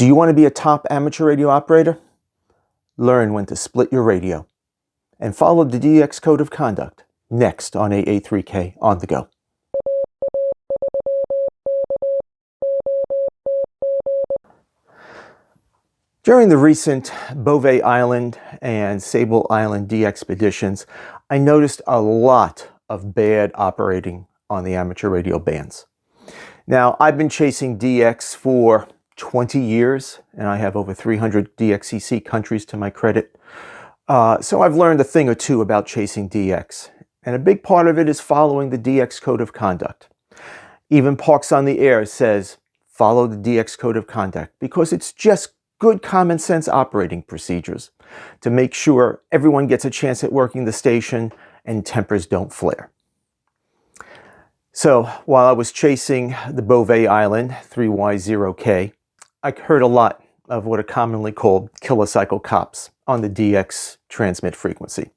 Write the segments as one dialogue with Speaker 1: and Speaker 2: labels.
Speaker 1: Do you want to be a top amateur radio operator? Learn when to split your radio. And follow the DX Code of Conduct next on AA3K On The Go. During the recent Bouvet Island and Sable Island DXpeditions, I noticed a lot of bad operating on the amateur radio bands. Now, I've been chasing DX for 20 years, and I have over 300 DXCC countries to my credit. So I've learned a thing or two about chasing DX, and a big part of it is following the DX Code of Conduct. Even Parks on the Air says, follow the DX Code of Conduct, because it's just good common sense operating procedures to make sure everyone gets a chance at working the station and tempers don't flare. So while I was chasing the Bouvet Island 3Y0K, I heard a lot of what are commonly called Kilocycle Kops on the DX transmit frequency.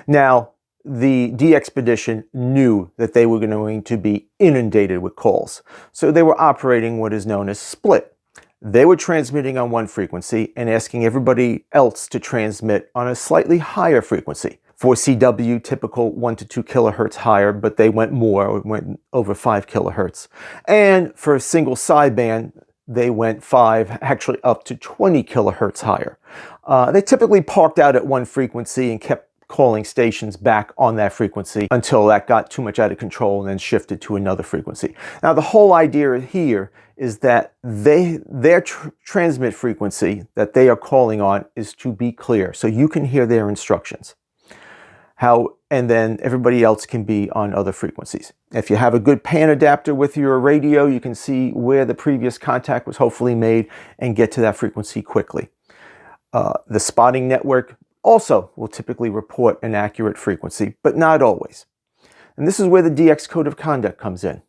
Speaker 1: Now, the DXpedition knew that they were going to be inundated with calls, so they were operating what is known as split. They were transmitting on one frequency and asking everybody else to transmit on a slightly higher frequency. For CW, typical 1 to 2 kilohertz higher, but they went more, went over 5 kilohertz. And for a single sideband, they went 5, actually up to 20 kilohertz higher. They typically parked out at one frequency and kept calling stations back on that frequency until that got too much out of control and then shifted to another frequency. Now, the whole idea here is that their transmit frequency that they are calling on is to be clear, so you can hear their instructions. And then everybody else can be on other frequencies. If you have a good pan adapter with your radio, you can see where the previous contact was hopefully made and get to that frequency quickly. The spotting network also will typically report an accurate frequency, but not always. And this is where the DX Code of Conduct comes in.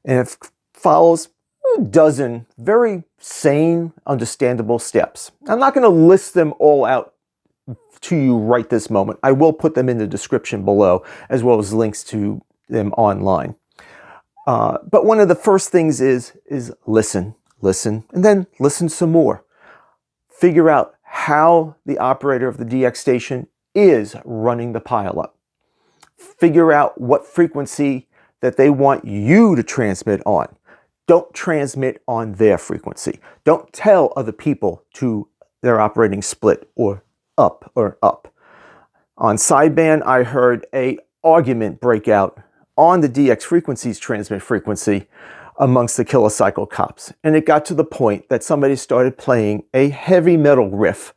Speaker 1: And it follows a dozen very sane, understandable steps. I'm not going to list them all out to you right this moment. I will put them in the description below, as well as links to them online. But one of the first things is listen, and then listen some more. Figure out how the operator of the DX station is running the pileup. Figure out what frequency that they want you to transmit on. Don't transmit on their frequency. Don't tell other people they're operating split or up. On sideband, I heard an argument break out on the DX frequency's transmit frequency amongst the Kilocycle Kops. And it got to the point that somebody started playing a heavy metal riff,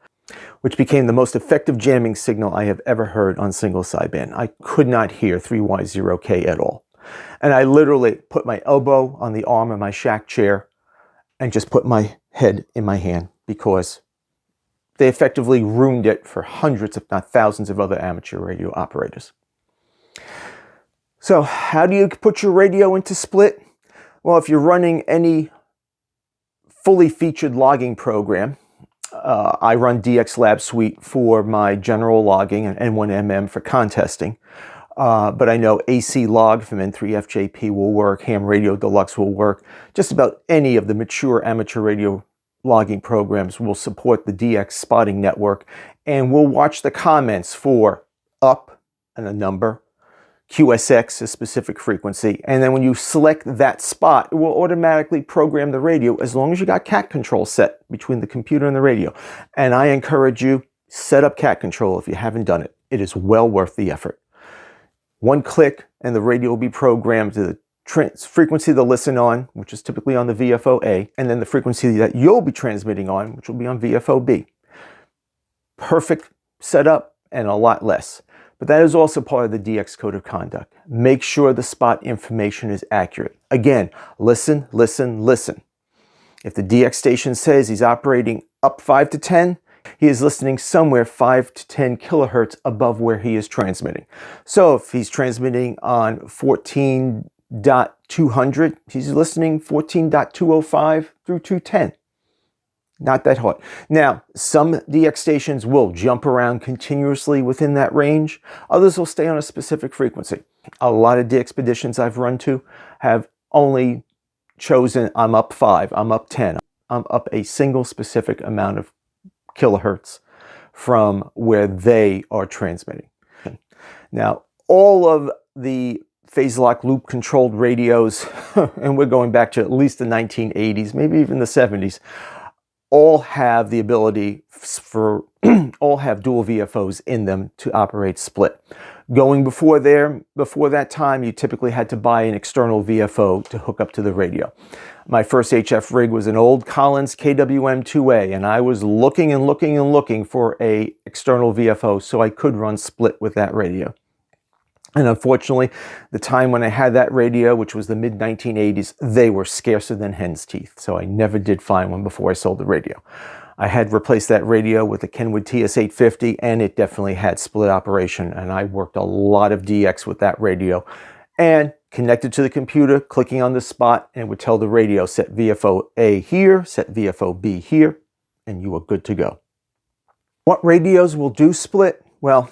Speaker 1: which became the most effective jamming signal I have ever heard on single sideband. I could not hear 3Y0K at all. And I literally put my elbow on the arm of my shack chair and just put my head in my hand, because they effectively ruined it for hundreds, if not thousands, of other amateur radio operators. So how do you put your radio into split? Well, if you're running any fully featured logging program, I run DX Lab Suite for my general logging and N1MM for contesting. But I know AC Log from N3FJP will work, Ham Radio Deluxe will work. Just about any of the mature amateur radio logging programs will support the DX spotting network, and we'll watch the comments for up and a number, QSX, a specific frequency, and then when you select that spot, it will automatically program the radio as long as you got cat control set between the computer and the radio. And I encourage you, set up cat control if you haven't done it. It is well worth the effort. One click and the radio will be programmed to the frequency to listen on, which is typically on the VFO-A, and then the frequency that you'll be transmitting on, which will be on VFO-B. Perfect setup and a lot less. But that is also part of the DX Code of Conduct. Make sure the spot information is accurate. Again, listen. If the DX station says he's operating up 5 to 10, he is listening somewhere 5 to 10 kilohertz above where he is transmitting. So if he's transmitting on 14.200, he's listening 14.205 through 210. Not that hard. Now, some DX stations will jump around continuously within that range. Others will stay on a specific frequency. A lot of DXpeditions I've run to have only chosen I'm up 5, I'm up 10. I'm up a single specific amount of kilohertz from where they are transmitting. Now, all of the phase lock loop controlled radios, and we're going back to at least the 1980s, maybe even the 70s, all have the ability for, all have dual VFOs in them to operate split. Going before that time, you typically had to buy an external VFO to hook up to the radio. My first HF rig was an old Collins KWM2A, and I was looking and looking and looking for a external VFO so I could run split with that radio. And unfortunately, the time when I had that radio, which was the mid-1980s, they were scarcer than hen's teeth. So I never did find one before I sold the radio. I had replaced that radio with a Kenwood TS850, and it definitely had split operation. And I worked a lot of DX with that radio. And connected to the computer, clicking on the spot, and it would tell the radio, set VFO A here, set VFO B here, and you were good to go. What radios will do split? Well,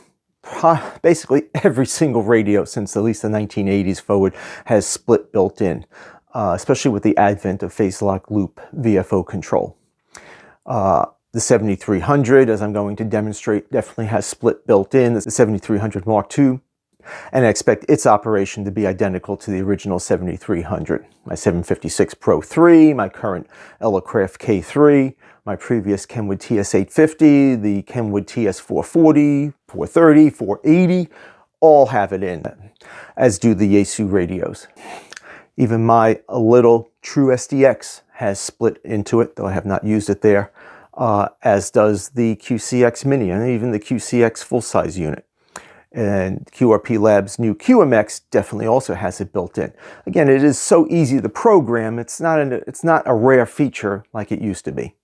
Speaker 1: basically every single radio since at least the 1980s forward has split built in, especially with the advent of phase lock loop VFO control. The 7300, as I'm going to demonstrate, definitely has split built in. It's the 7300 Mark II, and I expect its operation to be identical to the original 7300. My 756 Pro 3, my current Elecraft K3, my previous Kenwood TS850, the Kenwood TS440, 430, 480, all have it in, as do the Yaesu radios. Even my little True SDX has split into it, though I have not used it there, as does the QCX Mini and even the QCX full-size unit. And QRP Labs' new QMX definitely also has it built in. Again, it is so easy to program, it's not a rare feature like it used to be.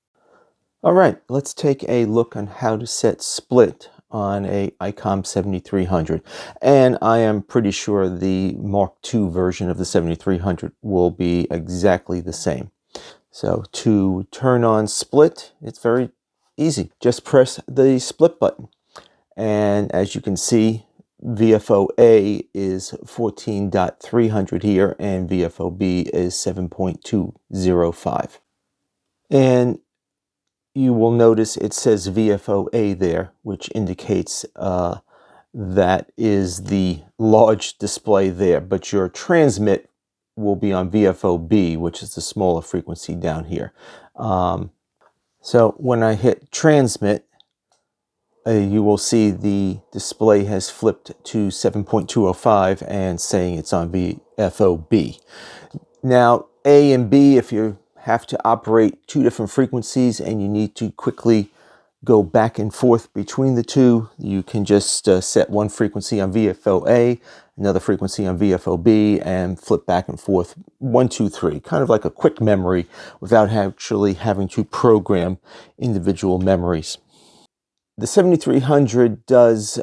Speaker 1: All right, let's take a look on how to set split on a ICOM 7300. And I am pretty sure the Mark II version of the 7300 will be exactly the same. So to turn on split, it's very easy. Just press the split button. And as you can see, VFO A is 14.300 here, and VFO B is 7.205. And you will notice it says VFO A there, which indicates that is the large display there, but your transmit will be on VFO B, which is the smaller frequency down here. So when I hit transmit, you will see the display has flipped to 7.205 and saying it's on VFO B. Now, A and B, if you have to operate two different frequencies and you need to quickly go back and forth between the two, you can just set one frequency on VFO A, another frequency on VFO B, and flip back and forth 1, 2, 3, kind of like a quick memory without actually having to program individual memories. The 7300 does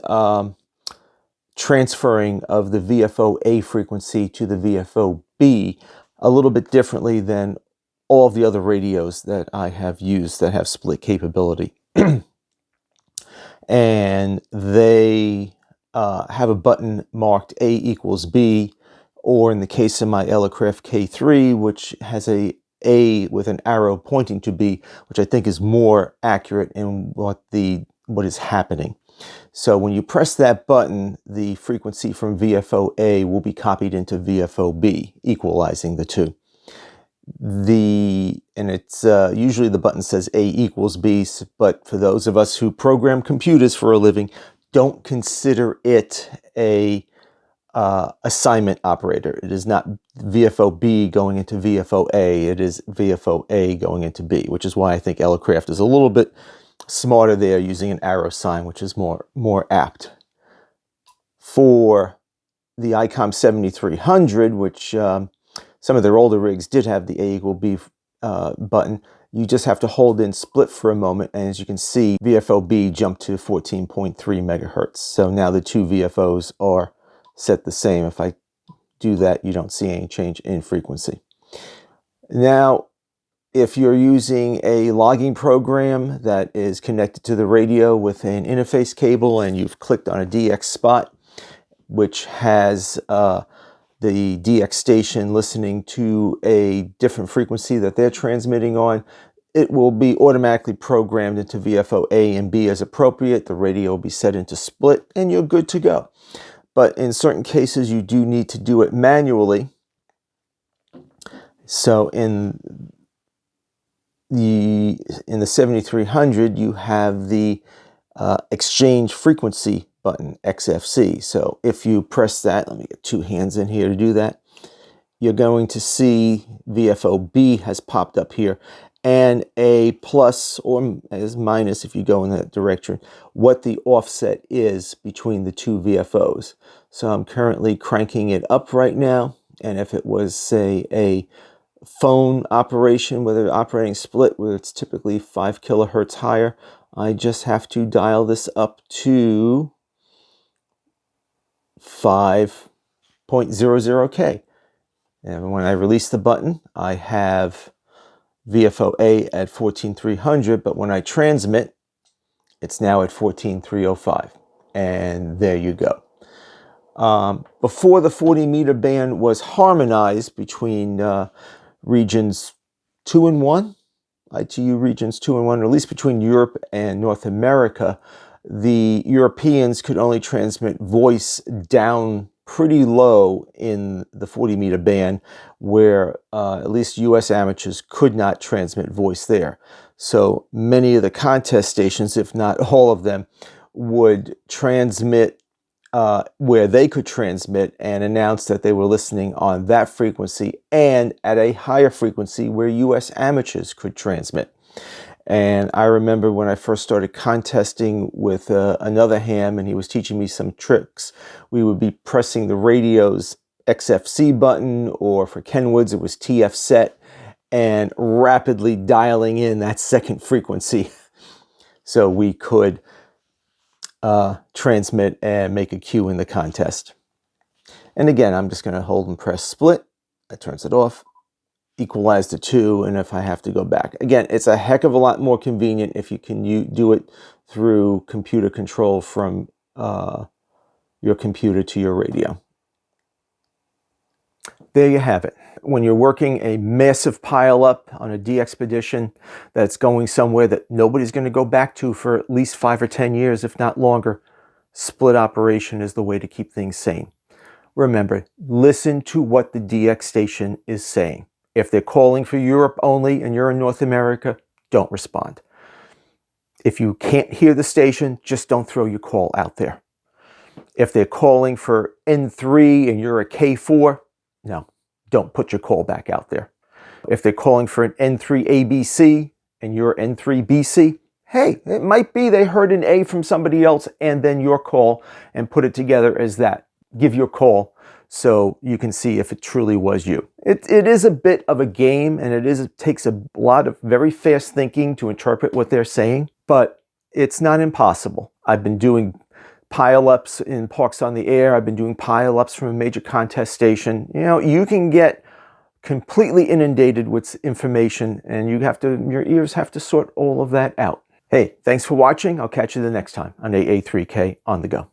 Speaker 1: transferring of the VFO A frequency to the VFO B a little bit differently than all of the other radios that I have used that have split capability. And they have a button marked A equals B, or in the case of my Elecraft K3, which has a with an arrow pointing to B, which I think is more accurate in what is happening. So when you press that button, the frequency from VFO A will be copied into VFO B, equalizing the two. And it's usually the button says A equals B, but for those of us who program computers for a living, don't consider it a assignment operator. It is not VFO B going into VFO A. It is VFO A going into B, which is why I think Elecraft is a little bit smarter there, using an arrow sign, which is more apt. For the ICOM 7300, which some of their older rigs did have the A equal B button, you just have to hold in split for a moment, and as you can see, VFO B jumped to 14.3 megahertz. So now the two VFOs are set the same. If I do that, you don't see any change in frequency. Now, if you're using a logging program that is connected to the radio with an interface cable and you've clicked on a DX spot, which has the DX station listening to a different frequency that they're transmitting on, it will be automatically programmed into VFO A and B as appropriate. The radio will be set into split, and you're good to go. But in certain cases, you do need to do it manually. So in the 7300, you have the exchange frequency button, XFC. So if you press that, let me get two hands in here to do that, you're going to see VFO-B has popped up here, and a plus or as minus if you go in that direction, what the offset is between the two VFOs. So I'm currently cranking it up right now, and if it was, say, a phone operation where they're operating split, where it's typically 5 kilohertz higher, I just have to dial this up to 5.00K. And when I release the button, I have VFO-A at 14,300, but when I transmit, it's now at 14,305. And there you go. Before the 40-meter band was harmonized between regions 2 and 1, ITU regions 2 and 1, or at least between Europe and North America, the Europeans could only transmit voice down pretty low in the 40-meter band, where at least U.S. amateurs could not transmit voice there. So many of the contest stations, if not all of them, would transmit where they could transmit and announce that they were listening on that frequency and at a higher frequency where U.S. amateurs could transmit. And I remember when I first started contesting with another ham, and he was teaching me some tricks, we would be pressing the radio's XFC button, or for Kenwood's it was TF set, and rapidly dialing in that second frequency so we could transmit and make a cue in the contest. And again, I'm just going to hold and press split. That turns it off. Equalize the two, and if I have to go back. Again, it's a heck of a lot more convenient if you can do it through computer control from your computer to your radio. There you have it. When you're working a massive pileup on a DXpedition that's going somewhere that nobody's going to go back to for at least 5 or 10 years, if not longer, split operation is the way to keep things sane. Remember, listen to what the DX station is saying. If they're calling for Europe only and you're in North America, don't respond. If you can't hear the station, just don't throw your call out there. If they're calling for N3 and you're a K4, no, don't put your call back out there. If they're calling for an N3 ABC and you're N3 BC, hey, it might be they heard an A from somebody else and then your call, and put it together as that. Give your call so you can see if it truly was you. It is a bit of a game, and it takes a lot of very fast thinking to interpret what they're saying, but it's not impossible. I've been doing pileups in Parks on the Air. I've been doing pileups from a major contest station. You know, you can get completely inundated with information, and your ears have to sort all of that out. Hey, thanks for watching. I'll catch you the next time on AA3K On The Go.